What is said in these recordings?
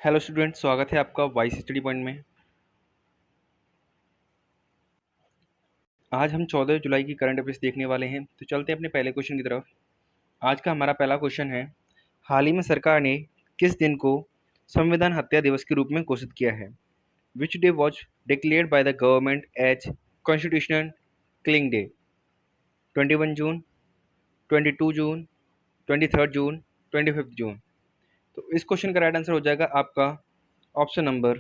Hello student, स्वागत है आपका वाइस स्टडी पॉइंट में। आज हम 14 जुलाई की करंट अफेयर्स देखने वाले हैं। तो चलते हैं अपने पहले क्वेश्चन की तरफ। आज का हमारा पहला क्वेश्चन है, हाल ही में सरकार ने किस दिन को संविधान हत्या दिवस के रूप में घोषित किया है? Which day was declared by the government as constitutional killing day? 21 June, 22 June, 23 June, 25 June. तो इस क्वेश्चन का राइट आंसर हो जाएगा आपका ऑप्शन नंबर।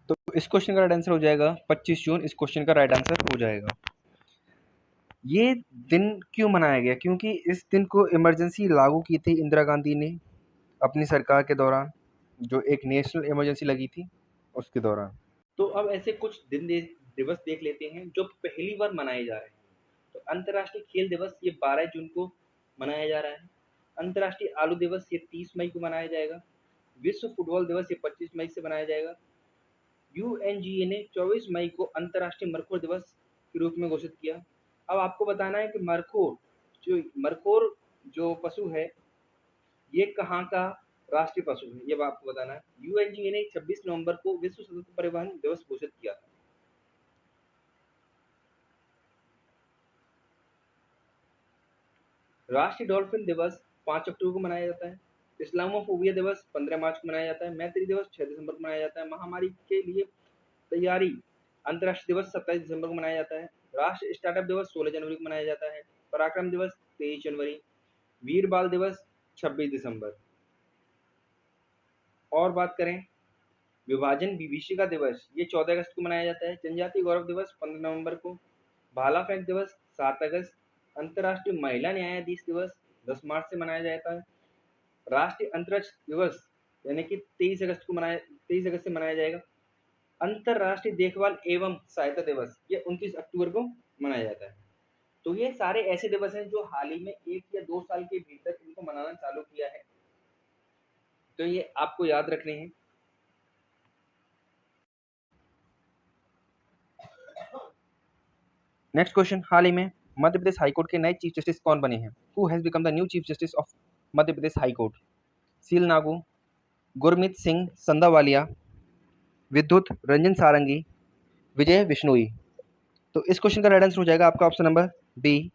तो इस क्वेश्चन का राइट आंसर हो जाएगा 25 जून। इस क्वेश्चन का राइट आंसर हो जाएगा। ये दिन क्यों मनाया गया? क्योंकि इस दिन को इमरजेंसी लागू की थी इंदिरा गांधी ने अपनी सरकार के दौरान, जो एक नेशनल इमरजेंसी लगी थी उसके दौरान। तो अब ऐसे कुछ दिवस देख लेते हैं जो पहली बार मनाए जा रहे हैं। तो अंतर्राष्ट्रीय खेल दिवस ये 12 जून को मनाया जा रहा है। अंतर्राष्ट्रीय आलू दिवस ये 30 मई को मनाया जाएगा। विश्व फुटबॉल दिवस ये 25 मई से मनाया जाएगा। यूएनजीए ने 24 मई को अंतर्राष्ट्रीय मरखोर दिवस के रूप में घोषित किया। अब आपको बताना है कि मरखोर जो पशु है ये कहाँ का राष्ट्रीय पशु है, ये आपको बताना है। यूएनजीए ने 26 नवंबर को विश्व सतत परिवहन दिवस घोषित किया था। राष्ट्रीय डॉल्फिन दिवस 5 अक्टूबर को मनाया जाता है। इस्लामोफोबिया दिवस 15 मार्च को मनाया जाता है। मैत्री दिवस 6 दिसंबर को मनाया जाता है। महामारी के लिए तैयारी अंतर्राष्ट्रीय दिवस 27 दिसंबर को मनाया जाता है। राष्ट्रीय स्टार्टअप दिवस 16 जनवरी को मनाया जाता है। पराक्रम दिवस 23 जनवरी। वीर बाल दिवस 26 दिसंबर। और बात करें विभाजन विभीषिका दिवस, ये 14 अगस्त को मनाया जाता है। जनजातीय गौरव दिवस 15 नवंबर को। भाला फेंक दिवस 7 अगस्त। अंतर्राष्ट्रीय महिला न्यायाधीश दिवस 10 मार्च से मनाया जाता है। राष्ट्रीय अंतरिक्ष दिवस यानी कि 23 अगस्त से मनाया जाएगा। अंतर्राष्ट्रीय देखभाल एवं सहायता दिवस ये 29 अक्टूबर को मनाया जाता है। तो ये सारे ऐसे दिवस हैं जो हाल ही में 1 या 2 साल के भीतर इनको मनाना चालू किया है। तो ये आपको याद रखने हैं। नेक्स्ट क्वेश्चन, हाल ही में मध्य प्रदेश हाईकोर्ट के नए चीफ जस्टिस कौन बने हैं? Who has become the new chief justice of Madhya Pradesh high court? Seal Nagu, Gurmeet Singh Sandhawalia, विद्युत रंजन सारंगी, विजय बिश्नोई। तो इस क्वेश्चन का राइट आंसर हो जाएगा आपका option number B,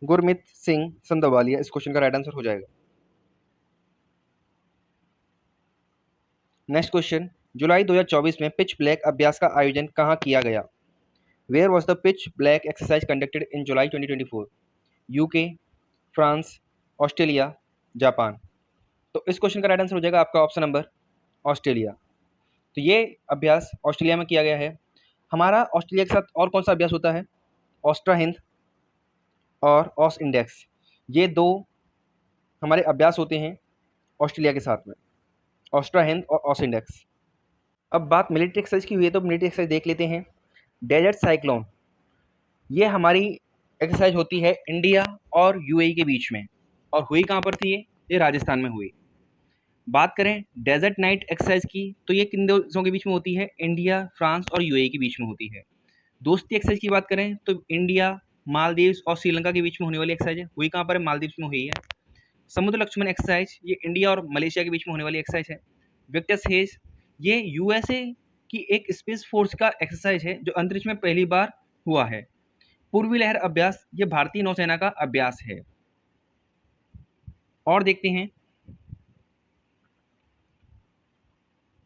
Gurmeet Singh Sandhawalia. इस क्वेश्चन का राइट आंसर हो जाएगा। नेक्स्ट क्वेश्चन, जुलाई 2024 में पिच ब्लैक अभ्यास का आयोजन कहाँ किया गया? Where was the pitch black exercise conducted in July 2024? UK, France, Australia, Japan. तो इस क्वेश्चन का राइट आंसर हो जाएगा आपका ऑप्शन नंबर ऑस्ट्रेलिया। तो ये अभ्यास ऑस्ट्रेलिया में किया गया है। हमारा ऑस्ट्रेलिया के साथ और कौन सा अभ्यास होता है? ऑस्ट्रा हिंद और ऑस इंडेक्स, ये दो हमारे अभ्यास होते हैं ऑस्ट्रेलिया के साथ में, ऑस्ट्रा हिंद और ऑस इंडेक्स। अब बात मिलिट्री एक्सरसाइज की हुई है तो मिलिट्री एक्सरसाइज देख लेते हैं। डेजर्ट साइक्लोन, ये हमारी एक्सरसाइज होती है इंडिया और यूएई के बीच में, और हुई कहाँ पर थी? ये राजस्थान में हुई। बात करें डेजर्ट नाइट एक्सरसाइज की तो ये किन देशों के बीच में होती है? इंडिया, फ्रांस और यूएई के बीच में होती है। दोस्ती एक्सरसाइज की बात करें तो इंडिया, मालदीव्स और श्रीलंका के बीच में होने वाली एक्सरसाइज है। हुई कहाँ पर है? मालदीव्स में हुई है। समुद्र लक्ष्मण एक्सरसाइज, ये इंडिया और मलेशिया के बीच में होने वाली एक्सरसाइज है। विक्टर्स हेज, ये यूएसए की एक स्पेस फोर्स का एक्सरसाइज है जो अंतरिक्ष में पहली बार हुआ है। पूर्वी लहर अभ्यास, ये भारतीय नौसेना का अभ्यास है। और देखते हैं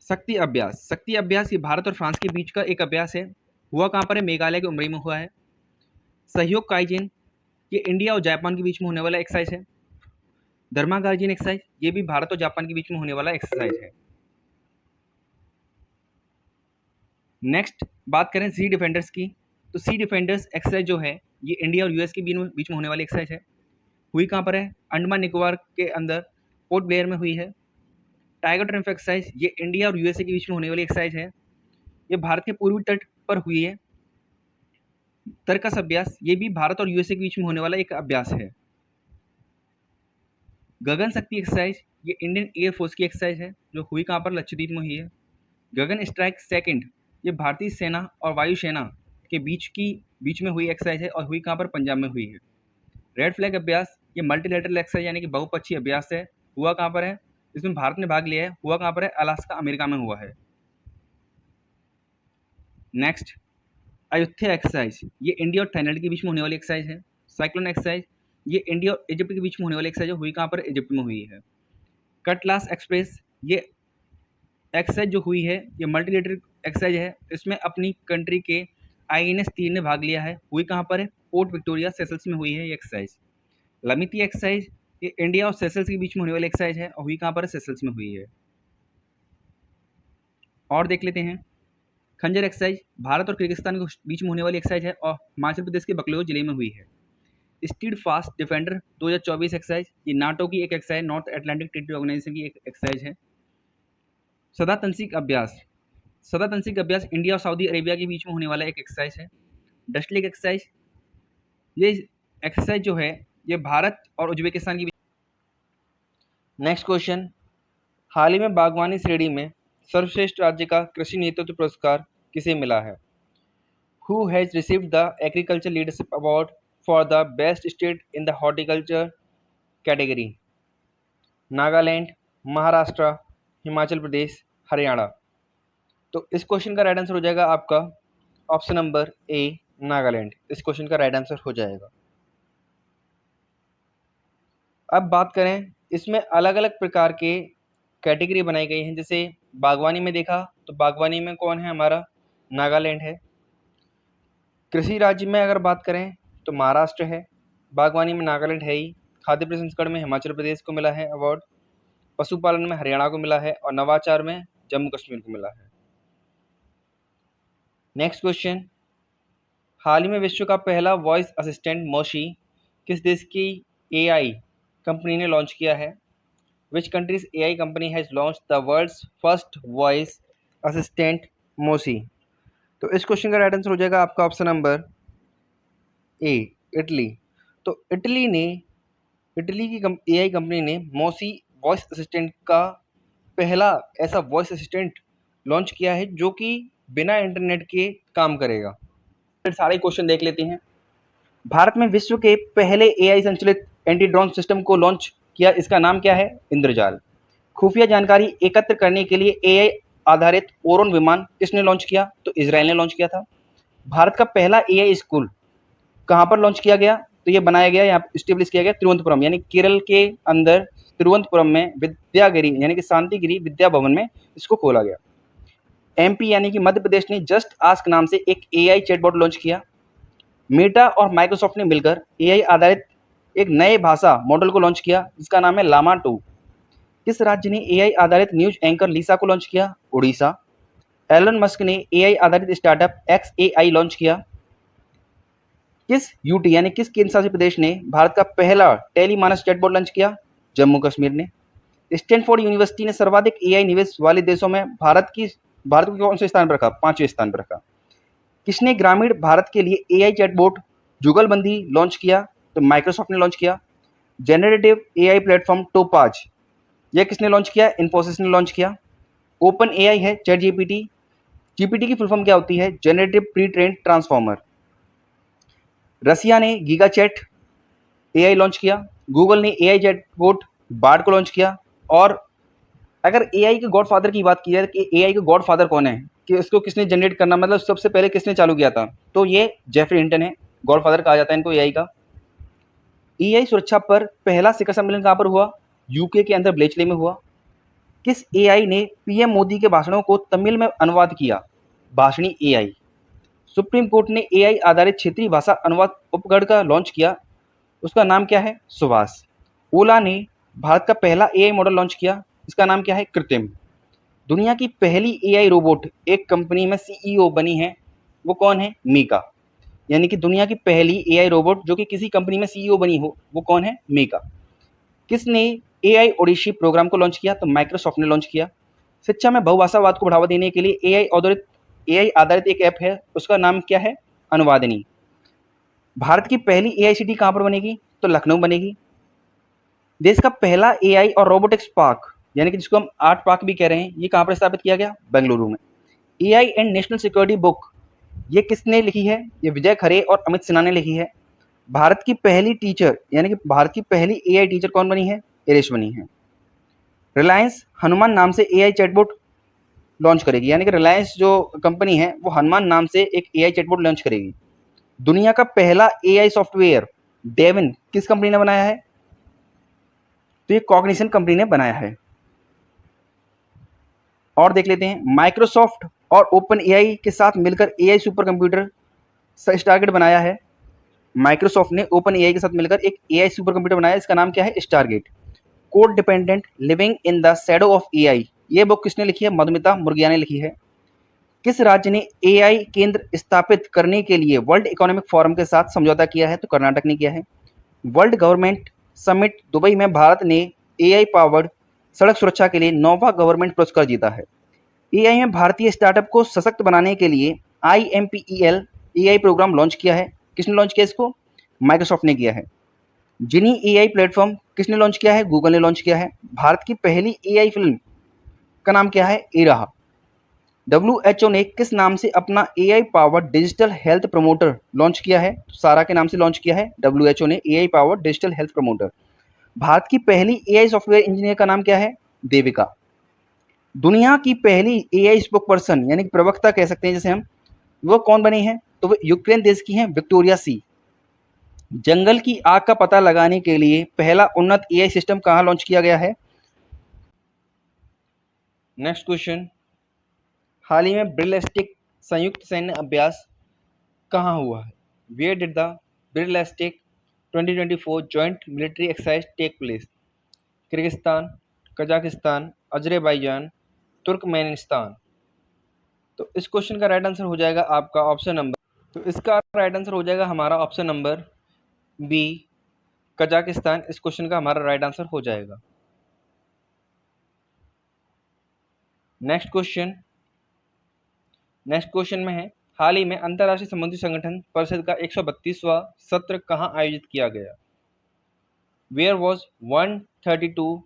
शक्ति अभ्यास। शक्ति अभ्यास ये भारत और फ्रांस के बीच का एक अभ्यास है। हुआ कहाँ पर है? मेघालय के उमरी में हुआ है। सहयोग काइजिन, ये इंडिया और जापान के बीच में होने वाला एक्सरसाइज है। धर्मा गार्जिन एक्सरसाइज, ये भी भारत और जापान के बीच में होने वाला एक्सरसाइज है। नेक्स्ट बात करें सी डिफेंडर्स की, तो सी डिफेंडर्स एक्सरसाइज जो है ये इंडिया और यूएस के बीच में होने वाली एक्सरसाइज है। हुई कहाँ पर है? अंडमान निकोबार के अंदर पोर्ट ब्लेयर में हुई है। टाइगर ट्रम्प एक्सरसाइज, ये इंडिया और यूएसए के बीच में होने वाली एक्सरसाइज है। ये भारत के पूर्वी तट पर हुई है। तर्कस अभ्यास, ये भी भारत और यूएसए के बीच में होने वाला एक अभ्यास है। गगन शक्ति एक्सरसाइज, ये इंडियन एयरफोर्स की एक्सरसाइज है जो हुई कहाँ पर? लक्षद्वीप में हुई है। गगन स्ट्राइक सेकंड, ये भारतीय सेना और वायुसेना के बीच में हुई एक्सरसाइज है और हुई कहाँ पर? पंजाब में हुई है। रेड फ्लैग अभ्यास, ये मल्टीलेटरल एक्सरसाइज यानी कि बहुपक्षीय अभ्यास है। हुआ कहाँ पर है? इसमें भारत ने भाग लिया है। हुआ कहाँ पर है? अलास्का, अमेरिका में हुआ है। नेक्स्ट, अयोध्या एक्सरसाइज, ये इंडिया और थाईलैंड के बीच में होने वाली एक्सरसाइज है। साइक्लोन एक्सरसाइज, ये इंडिया और इजिप्ट के बीच में होने वाली एक्सरसाइज है। हुई कहाँ पर? इजिप्ट में हुई है। कटलास एक्सप्रेस, ये एक्सरसाइज जो हुई है ये मल्टीलेटरल एक्सरसाइज है। इसमें अपनी कंट्री के INS 3 ने भाग लिया है। हुई कहाँ पर है? पोर्ट विक्टोरिया, सेशल्स में हुई है ये एक्सरसाइज। लमिती एक्सरसाइज, ये इंडिया और सेशल्स के बीच में होने वाली एक्सरसाइज है और हुई कहाँ पर है? सेशल्स में हुई है। और देख लेते हैं, खंजर एक्सरसाइज भारत और किर्गिस्तान के बीच में होने वाली एक्सरसाइज है और हिमाचल प्रदेश के बकलोल जिले में हुई है। स्टीड फास्ट डिफेंडर 2024 एक्सरसाइज, ये नाटो की एक exercise, North Atlantic Treaty Organisation की एक एक्सरसाइज है। सदातंसिक अभ्यास, सदातंसिक अभ्यास इंडिया और सऊदी अरेबिया के बीच में होने वाला एक एक्सरसाइज है। डस्टलेक एक्सरसाइज, ये एक्सरसाइज जो है ये भारत और उज्बेकिस्तान की। नेक्स्ट क्वेश्चन, हाल ही में बागवानी श्रेणी में सर्वश्रेष्ठ राज्य का कृषि नेतृत्व पुरस्कार किसे मिला है? Who has received the Agriculture Leadership Award for the Best State in the Horticulture category? Nagaland, Maharashtra, Himachal Pradesh, Haryana. तो इस क्वेश्चन का राइट आंसर हो जाएगा आपका ऑप्शन नंबर ए, नागालैंड। इस क्वेश्चन का राइट आंसर हो जाएगा। अब बात करें, इसमें अलग अलग प्रकार के कैटेगरी बनाई गई हैं। जैसे बागवानी में देखा तो बागवानी में कौन है? हमारा नागालैंड है। कृषि राज्य में अगर बात करें तो महाराष्ट्र है। बागवानी में नागालैंड है ही। खाद्य प्रसंस्करण में हिमाचल प्रदेश को मिला है अवार्ड। पशुपालन में हरियाणा को मिला है और नवाचार में जम्मू कश्मीर को मिला है। नेक्स्ट क्वेश्चन, हाल ही में विश्व का पहला वॉइस असिस्टेंट मोशी किस देश की AI कंपनी ने लॉन्च किया है? Which countries AI company has launch the world's first voice assistant Moshi? तो इस क्वेश्चन का राइट आंसर हो जाएगा आपका ऑप्शन नंबर ए, इटली। तो इटली की AI कंपनी ने मोसी वॉइस असिस्टेंट का पहला ऐसा वॉइस असिस्टेंट लॉन्च किया है जो कि बिना इंटरनेट के काम करेगा। फिर सारे क्वेश्चन देख लेते हैं। भारत में विश्व के पहले AI संचालित एंटी ड्रोन सिस्टम को लॉन्च किया, इसका नाम क्या है? इंद्रजाल। खुफिया जानकारी एकत्र करने के लिए AI आधारित ओरन विमान किसने लॉन्च किया? तो इजराइल ने लॉन्च किया था। भारत का पहला AI स्कूल कहाँ पर लॉन्च किया गया? तो ये बनाया गया, यहाँ स्टेब्लिश किया गया तिरुवनंतपुरम, यानी केरल के अंदर तिरुवनंतपुरम में विद्यागिरी यानी कि शांतिगिरी विद्या भवन में इसको खोला गया। MP यानी कि मध्य प्रदेश ने जस्ट आस्क नाम से एक AI चैटबॉट लॉन्च किया। मेटा और माइक्रोसॉफ्ट ने मिलकर AI आधारित एक नए भाषा मॉडल को लॉन्च किया जिसका नाम है लामा 2। किस राज्य ने AI आधारित न्यूज एंकर लिसा को लॉन्च किया? उड़ीसा। एलन मस्क ने AI आधारित स्टार्टअप XAI लॉन्च किया। किस यूटी यानी किस केंद्र शासित प्रदेश ने भारत का पहला टेलीमानस चैटबॉट लॉन्च किया? जम्मू कश्मीर ने। स्टैनफोर्ड यूनिवर्सिटी ने सर्वाधिक AI निवेश वाले देशों में भारत को कौन से स्थान पर रखा? 5वें स्थान पर रखा। किसने ग्रामीण भारत के लिए AI चैटबॉट जुगलबंदी लॉन्च किया? तो माइक्रोसॉफ्ट ने लॉन्च किया। जेनरेटिव AI प्लेटफॉर्म टोपाज, यह किसने लॉन्च किया? इन्फोसिस ने लॉन्च किया। ओपन AI है चैट GPT की फुल फॉर्म क्या होती है? Generative pre trained transformer. Russia ने गीगा चैट AI लॉन्च किया। गूगल ने AI चैटबॉट बार्ड को लॉन्च किया। और अगर AI के गॉडफादर की बात की जाए कि AI के गॉडफादर कौन है, कि इसको किसने जनरेट करना, मतलब सबसे पहले किसने चालू किया था, तो ये जेफरी हिंटन है। गॉडफादर कहा जाता है इनको AI का। AI सुरक्षा पर पहला शिखर सम्मेलन कहाँ पर हुआ? UK के अंदर ब्लेचले में हुआ। किस AI ने PM मोदी के भाषणों को तमिल में अनुवाद किया? भाषणी AI। सुप्रीम कोर्ट ने AI आधारित क्षेत्रीय भाषा अनुवाद उपकरण का लॉन्च किया, उसका नाम क्या है? सुभाष। ओला ने भारत का पहला AI मॉडल लॉन्च किया, इसका नाम क्या है? कृत्रिम। दुनिया की पहली AI रोबोट एक कंपनी में CEO बनी है, वो कौन है? मीका। यानी कि दुनिया की पहली AI रोबोट जो कि किसी कंपनी में CEO बनी हो, वो कौन है? मीका। किसने AI ओडिसी प्रोग्राम को लॉन्च किया? तो माइक्रोसॉफ्ट ने लॉन्च किया। शिक्षा में बहुभाषावाद को बढ़ावा देने के लिए AI आधारित एक ऐप है, उसका नाम क्या है? अनुवादिनी। भारत की पहली AI सिटी कहाँ पर बनेगी? तो लखनऊ बनेगी। देश का पहला AI और रोबोटिक्स पार्क, यानी कि जिसको हम आर्ट पार्क भी कह रहे हैं, ये कहाँ पर स्थापित किया गया? बेंगलुरु में। AI and national security book, ये किसने लिखी है? ये विजय खरे और अमित सिन्हा ने लिखी है। भारत की पहली टीचर यानी कि भारत की पहली AI टीचर कौन बनी है? इरेश बनी है। रिलायंस हनुमान नाम से एआई चैटबॉट लॉन्च करेगी, यानी कि रिलायंस जो कंपनी है वो हनुमान नाम से एक एआई चैटबॉट लॉन्च करेगी। दुनिया का पहला एआई सॉफ्टवेयर डेविन किस कंपनी ने बनाया है? तो ये कॉग्निशन कंपनी ने बनाया है। और देख लेते हैं, माइक्रोसॉफ्ट और ओपन एआई के साथ मिलकर एआई सुपर कंप्यूटर स्टारगेट बनाया है। माइक्रोसॉफ्ट ने ओपन एआई के साथ मिलकर एक एआई सुपर कंप्यूटर बनाया है, इसका नाम क्या है? Stargate. Code dependent living in the shadow of AI, ये बुक किसने लिखी है? मधुमिता मुर्गिया ने लिखी है। किस राज्य ने एआई केंद्र स्थापित करने के लिए वर्ल्ड इकोनॉमिक फोरम के साथ समझौता किया है? तो कर्नाटक ने किया है। वर्ल्ड गवर्नमेंट समिट दुबई में भारत ने एआई पावर्ड सड़क सुरक्षा के लिए 9वां गवर्नमेंट पुरस्कार जीता है। एआई में भारतीय स्टार्टअप को सशक्त बनाने के लिए आईएमपीईएल एआई प्रोग्राम लॉन्च किया है। किसने लॉन्च किया इसको? माइक्रोसॉफ्ट ने किया है। जिनी एआई प्लेटफॉर्म किसने लॉन्च किया है? गूगल ने लॉन्च किया है। भारत की पहली एआई फिल्म का नाम क्या है? इराह। डब्ल्यूएचओ ने किस नाम से अपना AI powered digital health promoter launch किया है? सारा के नाम से लॉन्च किया है डब्ल्यूएचओ ने AI powered digital health promoter. Bharat की पहली एआई सॉफ्टवेयर इंजीनियर का नाम क्या है? देविका। दुनिया की पहली एआई स्पोक पर्सन यानी प्रवक्ता कह सकते हैं जैसे हम, वो कौन बनी है? तो वो यूक्रेन देश की हैं, विक्टोरिया सी। जंगल की आग का पता लगाने के लिए पहला उन्नत एआई सिस्टम कहाँ लॉन्च किया गया है? नेक्स्ट क्वेश्चन, हाल ही में ब्रिलेस्टिक संयुक्त सैन्य अभ्यास कहाँ हुआ है? Where did the Birlestik 2024 joint military exercise take place? Kyrgyzstan, Kazakhstan, Azerbaijan, Turkmenistan. तो इस क्वेश्चन का राइट आंसर हो जाएगा आपका ऑप्शन नंबर, तो इसका राइट आंसर हो जाएगा हमारा ऑप्शन नंबर बी, कजाकिस्तान। इस क्वेश्चन का हमारा राइट आंसर हो जाएगा। नेक्स्ट क्वेश्चन में है, हाल ही में अंतर्राष्ट्रीय समुद्री संगठन परिषद का 132वां सत्र कहाँ आयोजित किया गया? Where was 132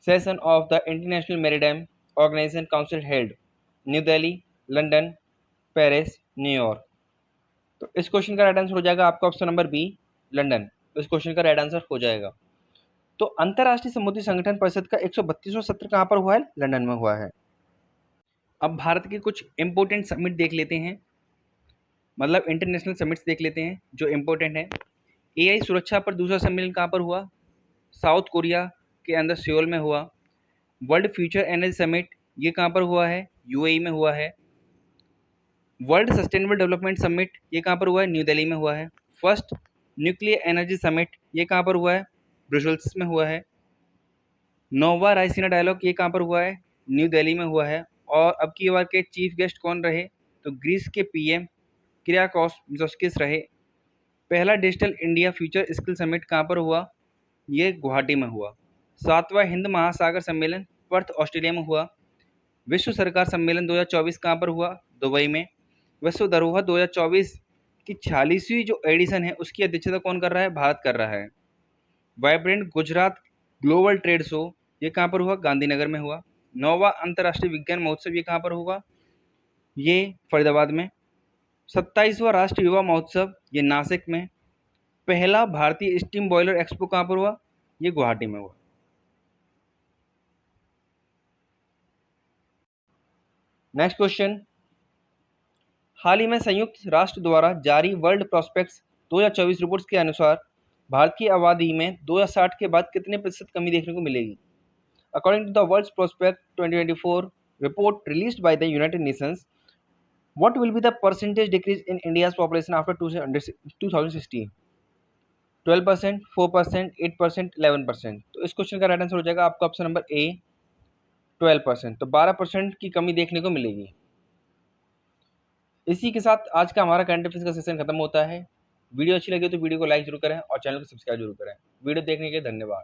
session of the International Maritime Organisation Council held? New Delhi, London, Paris, New York. तो इस क्वेश्चन का राइट आंसर हो जाएगा आपका ऑप्शन नंबर बी, लंदन। तो इस क्वेश्चन का राइट आंसर हो जाएगा। तो अंतर्राष्ट्रीय समुद्री संगठन परिषद का 132वां सत्र कहाँ पर हुआ है? लंदन में हुआ है। अब भारत के कुछ इंपोर्टेंट समिट देख लेते हैं, मतलब इंटरनेशनल समिट्स देख लेते हैं जो इम्पोर्टेंट है। एआई सुरक्षा पर दूसरा सम्मेलन कहाँ पर हुआ? साउथ कोरिया के अंदर सियोल में हुआ। वर्ल्ड फ्यूचर एनर्जी समिट ये कहाँ पर हुआ है? यूएई में हुआ है। वर्ल्ड सस्टेनेबल डेवलपमेंट समिट ये कहाँ पर हुआ है? न्यू दिल्ली में हुआ है। फर्स्ट न्यूक्लियर एनर्जी समिट ये कहाँ पर हुआ है? ब्रुसेल्स में हुआ है। नोवा रायसीना डायलॉग ये कहाँ पर हुआ है? न्यू दिल्ली में हुआ है। और अब की बार के चीफ गेस्ट कौन रहे? तो ग्रीस के पीएम किरियाकोस मित्सोताकिस रहे। पहला digital India future skill summit कहाँ पर हुआ? ये गुवाहाटी में हुआ। 7वां हिंद महासागर सम्मेलन पर्थ ऑस्ट्रेलिया में हुआ। विश्व सरकार सम्मेलन 2024 कहाँ पर हुआ? दुबई में। विश्व धरोहर 2024 की 46वीं जो एडिशन है उसकी अध्यक्षता कौन कर रहा है? भारत कर रहा है। Vibrant Gujarat global trade show ये कहाँ पर हुआ? गांधीनगर में हुआ। 9वां अंतर्राष्ट्रीय विज्ञान महोत्सव ये कहाँ पर होगा? ये फरीदाबाद में। 27वां राष्ट्रीय युवा महोत्सव ये नासिक में। पहला भारतीय स्टीम बॉयलर एक्सपो कहाँ पर हुआ? ये गुवाहाटी में हुआ। नेक्स्ट क्वेश्चन, हाल ही में संयुक्त राष्ट्र द्वारा जारी वर्ल्ड प्रॉस्पेक्ट्स 2024 रिपोर्ट्स के अनुसार भारत की आबादी में 2060 के बाद कितने प्रतिशत कमी देखने को मिलेगी? According to the world prospect 2024 report released by the United Nations, what will be the percentage decrease in India's population after 2016? 12%, 4%, 8%, 11%। तो इस क्वेश्चन का राइट आंसर हो जाएगा आपका ऑप्शन नंबर ए, 12%। तो 12% की कमी देखने को मिलेगी। इसी के साथ आज का हमारा करंट अफेयर्स का सेशन खत्म होता है। वीडियो अच्छी लगी तो वीडियो को लाइक जरूर करें और चैनल को सब्सक्राइब जरूर करें। वीडियो देखने के लिए धन्यवाद।